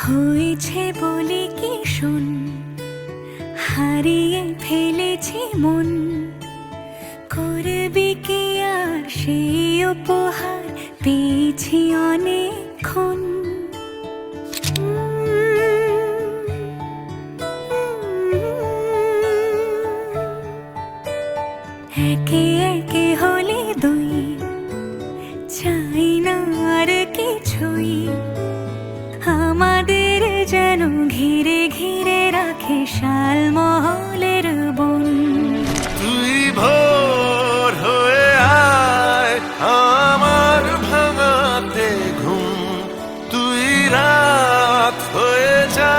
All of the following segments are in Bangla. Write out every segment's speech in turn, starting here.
হয়েছে বলে কি শোন, হারিয়ে ফেলেছি মন। করবি কি আর সেই উপহার, পেয়েছি অনেকক্ষণ। একে একে হলে দুই, চাই না আর কিছুই। আমাদের যেন ঘিরে ঘিরে রাখে শালমহলের বন। তুই ভোর হয়ে আয় আমার ভাঙাতে ঘুম, তুই রাত হয়ে যা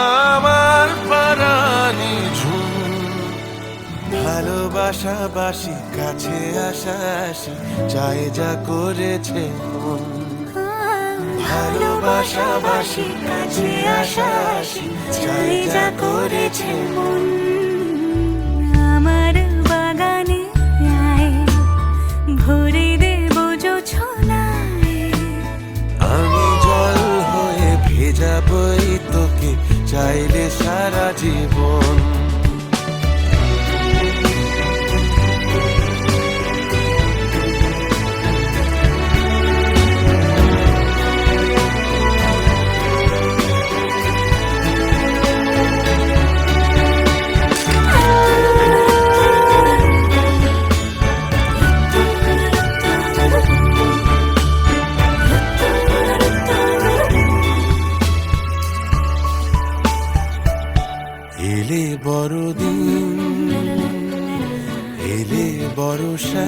আমার পারানি ঝুম। ভালোবাসাবাসি কাছে আসা আসি, চাই যা করেছে মন। ভালোবাসাবাসি কাছে আসা আসি, চাই যা করেছে মন। আমার বাগানে আয়, ভরে দেব জোছনায়। আমি জল হয়ে ভেজাবই তোকে, চাইলে সারা জীবন। এলে বড়দিন, এলে বর্ষা,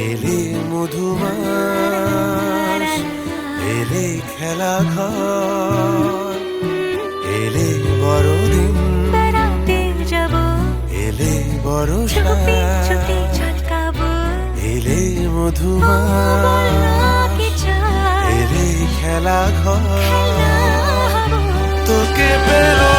এলে মধুমাস, এলে খেলা ঘর। এলে বড়দিন, বেড়াতে যাব, এলে বর্ষা, চুপি চুপি ঝলকাবো। এলে বল মধুমাস, না কি চাই, এলে খেলা ঘর। খেলা হবো। তোকে পেলো